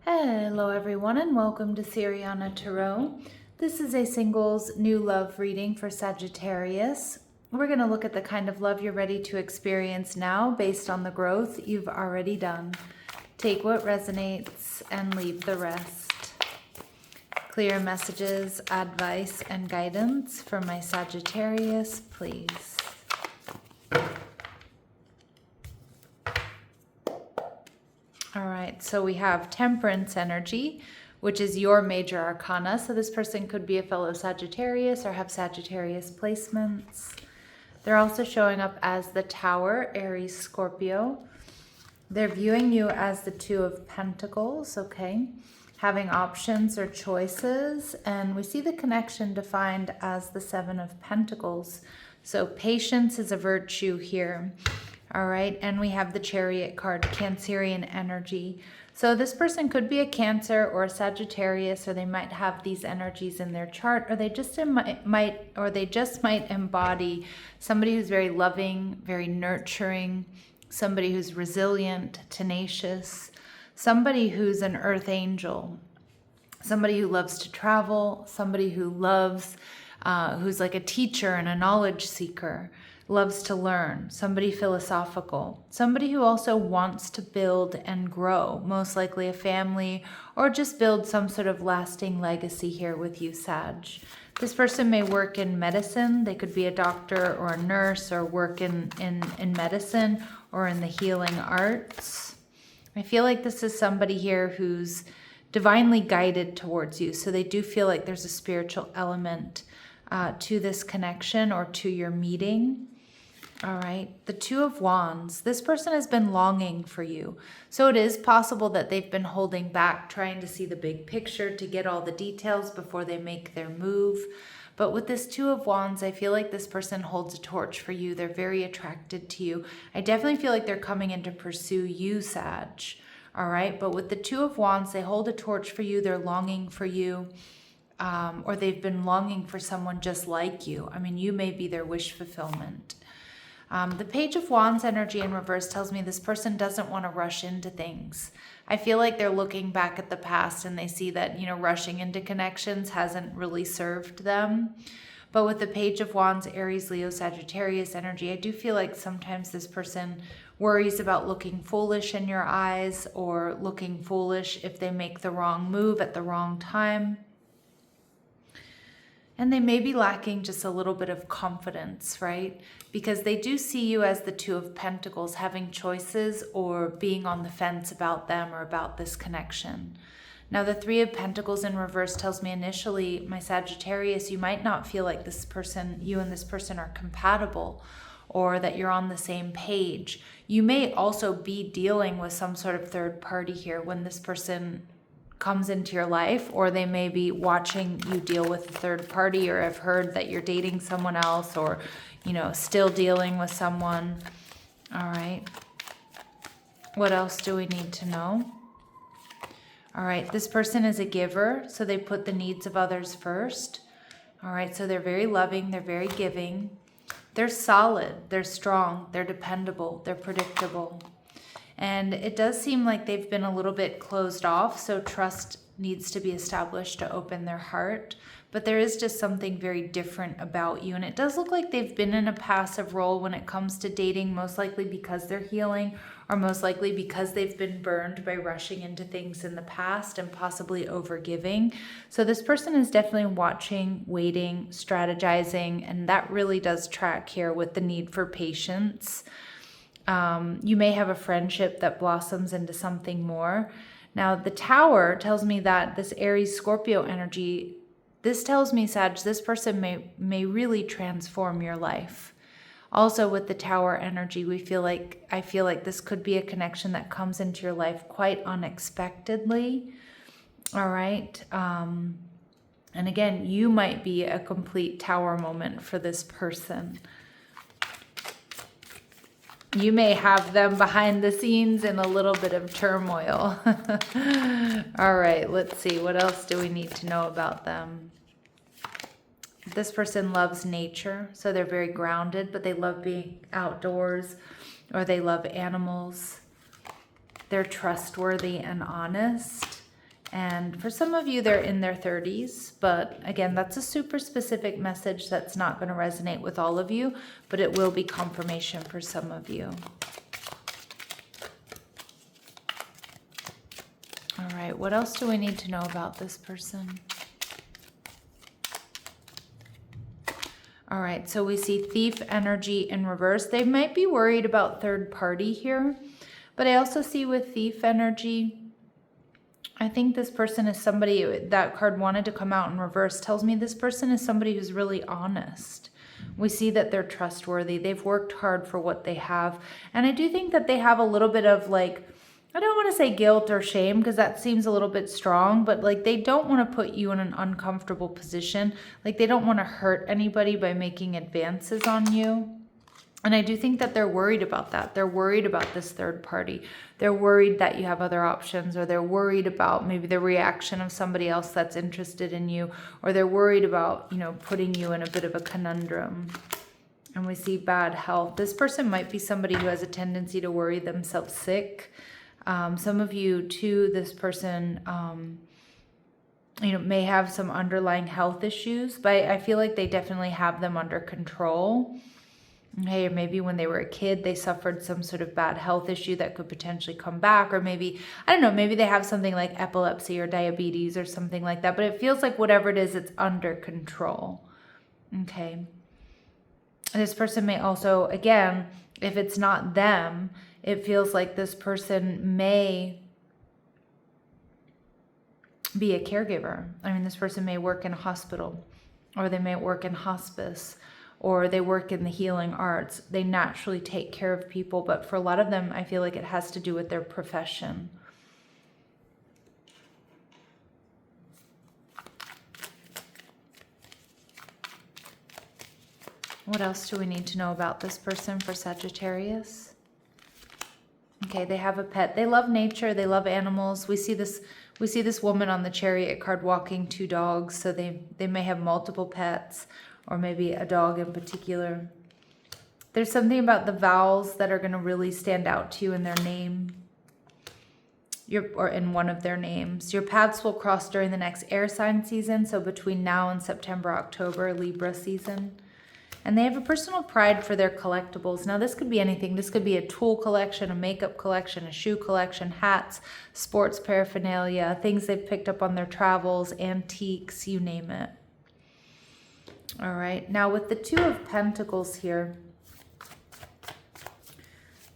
Hello everyone and welcome to Siriana Tarot. This is a singles new love reading for Sagittarius. We're going to look at the kind of love you're ready to experience now based on the growth you've already done. Take what resonates and leave the rest. Clear messages, advice, and guidance for my Sagittarius, please. All right, so we have Temperance energy, which is your major arcana. So this person could be a fellow Sagittarius or have Sagittarius placements. They're also showing up as the Tower, Aries, Scorpio. They're viewing you as the Two of Pentacles, okay? Having options or choices. And we see the connection defined as the Seven of Pentacles. So patience is a virtue here. All right, and we have the Chariot card, Cancerian energy. So this person could be a Cancer or a Sagittarius, or they might have these energies in their chart, or they just might embody somebody who's very loving, very nurturing, somebody who's resilient, tenacious, somebody who's an earth angel, somebody who loves to travel, somebody who loves, who's like a teacher and a knowledge seeker, loves to learn, somebody philosophical, somebody who also wants to build and grow, most likely a family, or just build some sort of lasting legacy here with you, Sag. This person may work in medicine. They could be a doctor or a nurse, or work in medicine or in the healing arts. I feel like this is somebody here who's divinely guided towards you. So they do feel like there's a spiritual element to this connection or to your meeting. All right, the Two of Wands. This person has been longing for you. So it is possible that they've been holding back, trying to see the big picture, to get all the details before they make their move. But with this Two of Wands, I feel like this person holds a torch for you. They're very attracted to you. I definitely feel like they're coming in to pursue you, Sag. All right, but with the Two of Wands, they hold a torch for you. They're longing for you. Or they've been longing for someone just like you. I mean, you may be their wish fulfillment. The Page of Wands energy in reverse tells me this person doesn't want to rush into things. I feel like they're looking back at the past and they see that, rushing into connections hasn't really served them. But with the Page of Wands, Aries, Leo, Sagittarius energy, I do feel like sometimes this person worries about looking foolish in your eyes, or looking foolish if they make the wrong move at the wrong time. And they may be lacking just a little bit of confidence, right? Because they do see you as the Two of Pentacles, having choices or being on the fence about them or about this connection. Now, the Three of Pentacles in reverse tells me initially, my Sagittarius, you might not feel like this person, you and this person are compatible, or that you're on the same page. You may also be dealing with some sort of third party here when this person comes into your life, or they may be watching you deal with a third party, or have heard that you're dating someone else, or still dealing with someone. All right, what else do we need to know? All right, this person is a giver, so they put the needs of others first. All right, so they're very loving, they're very giving, they're solid, they're strong, they're dependable, they're predictable. And it does seem like they've been a little bit closed off, so trust needs to be established to open their heart. But there is just something very different about you. And it does look like they've been in a passive role when it comes to dating, most likely because they're healing, or most likely because they've been burned by rushing into things in the past and possibly overgiving. So this person is definitely watching, waiting, strategizing, and that really does track here with the need for patience. You may have a friendship that blossoms into something more. Now, the Tower tells me that this Aries Scorpio energy, this tells me, Sag, this person may really transform your life. Also with the Tower energy, I feel like this could be a connection that comes into your life quite unexpectedly. All right. And again, you might be a complete Tower moment for this person. You may have them behind the scenes in a little bit of turmoil. All right, let's see. What else do we need to know about them? This person loves nature, so they're very grounded, but they love being outdoors, or they love animals. They're trustworthy and honest. And for some of you, they're in their 30s. But again, that's a super specific message that's not going to resonate with all of you, but it will be confirmation for some of you. All right, what else do we need to know about this person? All right, so we see thief energy in reverse. They might be worried about third party here, but I also see with thief energy, I think this person is somebody, that card wanted to come out in reverse, tells me this person is somebody who's really honest. We see that they're trustworthy. They've worked hard for what they have. And I do think that they have a little bit of like, I don't want to say guilt or shame because that seems a little bit strong, but like they don't want to put you in an uncomfortable position. Like they don't want to hurt anybody by making advances on you. And I do think that they're worried about that. They're worried about this third party. They're worried that you have other options, or they're worried about maybe the reaction of somebody else that's interested in you, or they're worried about, you know, putting you in a bit of a conundrum. And we see bad health. This person might be somebody who has a tendency to worry themselves sick. Some of you too, this person, you know, may have some underlying health issues, but I feel like they definitely have them under control. Okay, or maybe when they were a kid, they suffered some sort of bad health issue that could potentially come back, or maybe, I don't know, maybe they have something like epilepsy or diabetes or something like that, but it feels like whatever it is, it's under control. Okay. This person may also, again, if it's not them, it feels like this person may be a caregiver. I mean, this person may work in a hospital, or they may work in hospice, or they work in the healing arts. They naturally take care of people, but for a lot of them, I feel like it has to do with their profession. What else do we need to know about this person for Sagittarius? Okay, they have a pet. They love nature. They love animals. We see this woman on the Chariot card walking 2 dogs. So they may have multiple pets, or maybe a dog in particular. There's something about the vowels that are going to really stand out to you in their name, or in one of their names. Your paths will cross during the next air sign season, so between now and September, October, Libra season. And they have a personal pride for their collectibles. Now, this could be anything. This could be a tool collection, a makeup collection, a shoe collection, hats, sports paraphernalia, things they've picked up on their travels, antiques, you name it. All right. Now, with the 2 of Pentacles here,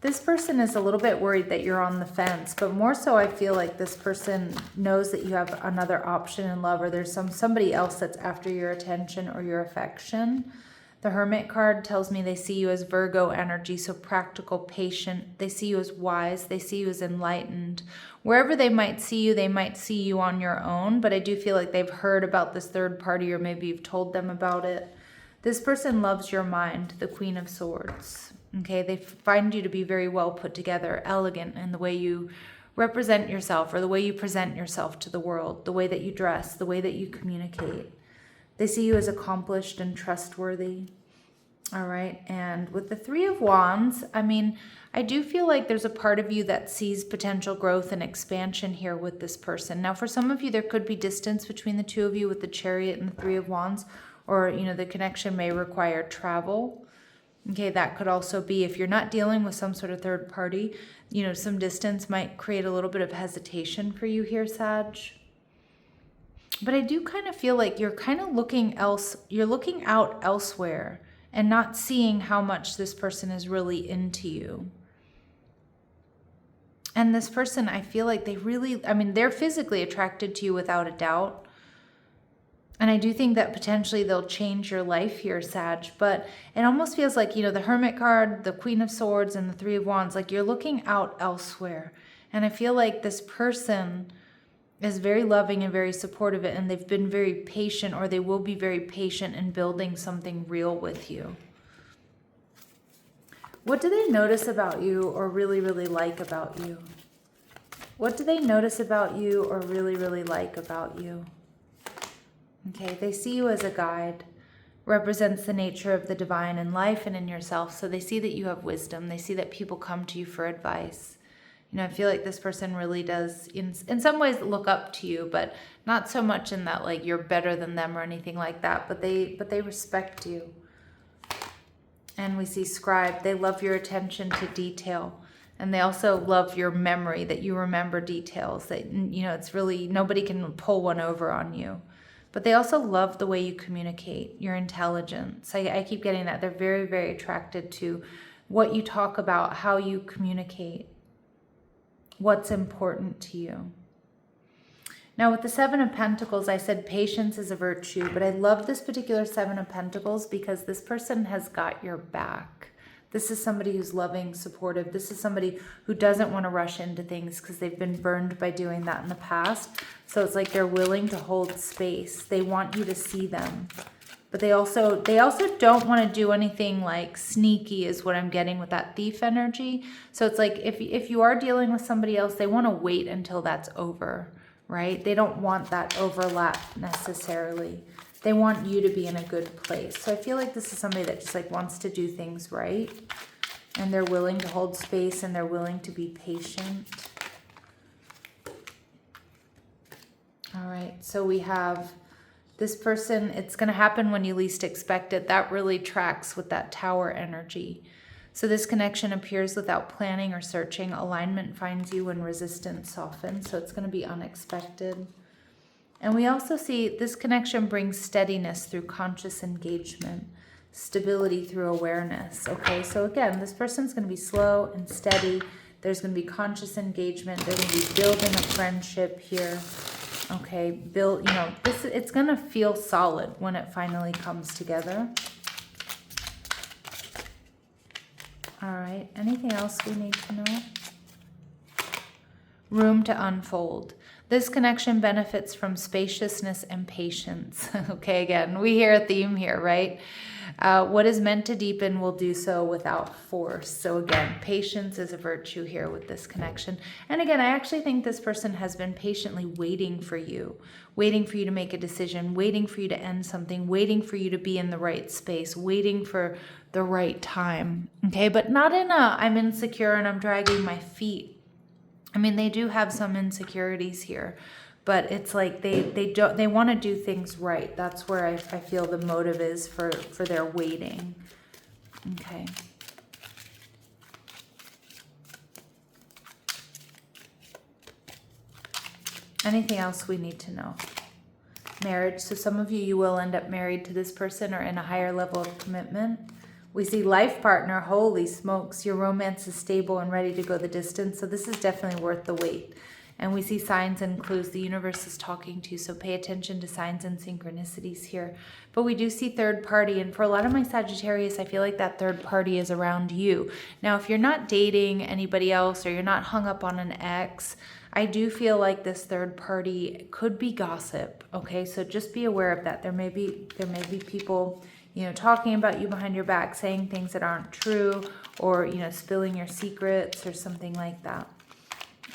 this person is a little bit worried that you're on the fence, but more so I feel like this person knows that you have another option in love, or there's somebody else that's after your attention or your affection. The Hermit card tells me they see you as Virgo energy, so practical, patient. They see you as wise. They see you as enlightened. Wherever they might see you on your own, but I do feel like they've heard about this third party, or maybe you've told them about it. This person loves your mind, the Queen of Swords. Okay, they find you to be very well put together, elegant in the way you represent yourself, or the way you present yourself to the world, the way that you dress, the way that you communicate. They see you as accomplished and trustworthy. All right. And with the 3 of Wands, I mean, I do feel like there's a part of you that sees potential growth and expansion here with this person. Now, for some of you, there could be distance between the 2 of you with the Chariot and the 3 of Wands, or, you know, the connection may require travel. Okay, that could also be, if you're not dealing with some sort of third party, you know, some distance might create a little bit of hesitation for you here, Sag. But I do kind of feel like you're kind of looking out elsewhere and not seeing how much this person is really into you. And this person, I feel like they're physically attracted to you without a doubt. And I do think that potentially they'll change your life here, Sag. But it almost feels like, you know, the Hermit card, the Queen of Swords, and the 3 of Wands, like you're looking out elsewhere. And I feel like this person is very loving and very supportive, and they've been very patient, or they will be very patient in building something real with you. What do they notice about you or really, really like about you? What do they notice about you or really, really like about you? Okay, they see you as a guide, represents the nature of the divine in life and in yourself. So they see that you have wisdom. They see that people come to you for advice. You know, I feel like this person really does in some ways look up to you, but not so much in that like you're better than them or anything like that, but they respect you. And we see scribe, they love your attention to detail. And they also love your memory, that you remember details, that, you know, it's really, nobody can pull one over on you. But they also love the way you communicate, your intelligence. I keep getting that. They're very, very attracted to what you talk about, how you communicate, what's important to you. Now with the Seven of Pentacles, I said patience is a virtue, but I love this particular Seven of Pentacles because this person has got your back. This is somebody who's loving, supportive. This is somebody who doesn't want to rush into things because they've been burned by doing that in the past. So it's like they're willing to hold space. They want you to see them. But they also don't want to do anything like sneaky is what I'm getting with that thief energy. So it's like if you are dealing with somebody else, they want to wait until that's over, right? They don't want that overlap necessarily. They want you to be in a good place. So I feel like this is somebody that just like wants to do things right. And they're willing to hold space and they're willing to be patient. All right, so we have this person, it's going to happen when you least expect it. That really tracks with that Tower energy. So this connection appears without planning or searching. Alignment finds you when resistance softens. So it's going to be unexpected. And we also see this connection brings steadiness through conscious engagement, stability through awareness. Okay, so again, this person's going to be slow and steady. There's going to be conscious engagement. They're going to be building a friendship here. Okay, you know, it's going to feel solid when it finally comes together. All right, anything else we need to know? Room to unfold. This connection benefits from spaciousness and patience. Okay, again, we hear a theme here, right? What is meant to deepen will do so without force. So again, patience is a virtue here with this connection. And again, I actually think this person has been patiently waiting for you to make a decision, waiting for you to end something, waiting for you to be in the right space, waiting for the right time. Okay, but not in a, I'm insecure and I'm dragging my feet. I mean, they do have some insecurities here, but it's like they want to do things right. That's where I feel the motive is for their waiting. Okay. Anything else we need to know? Marriage. So some of you will end up married to this person or in a higher level of commitment. We see life partner, holy smokes, your romance is stable and ready to go the distance. So this is definitely worth the wait. And we see signs and clues the universe is talking to. So pay attention to signs and synchronicities here. But we do see third party. And for a lot of my Sagittarius, I feel like that third party is around you. Now, if you're not dating anybody else or you're not hung up on an ex, I do feel like this third party could be gossip. Okay, so just be aware of that. There may be people, you know, talking about you behind your back, saying things that aren't true, or, you know, spilling your secrets or something like that.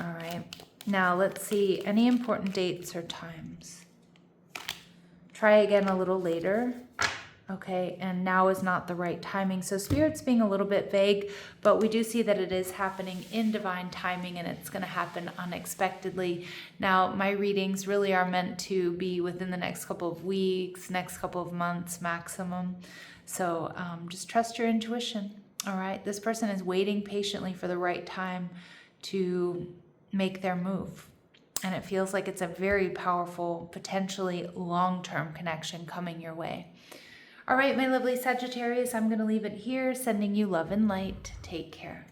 All right. Now let's see, any important dates or times. Try again a little later. Okay, and now is not the right timing. So Spirit's being a little bit vague, but we do see that it is happening in divine timing and it's going to happen unexpectedly. Now, my readings really are meant to be within the next couple of weeks, next couple of months maximum. So just trust your intuition. All right, this person is waiting patiently for the right time to make their move. And it feels like it's a very powerful, potentially long-term connection coming your way. All right, my lovely Sagittarius, I'm going to leave it here, sending you love and light. Take care.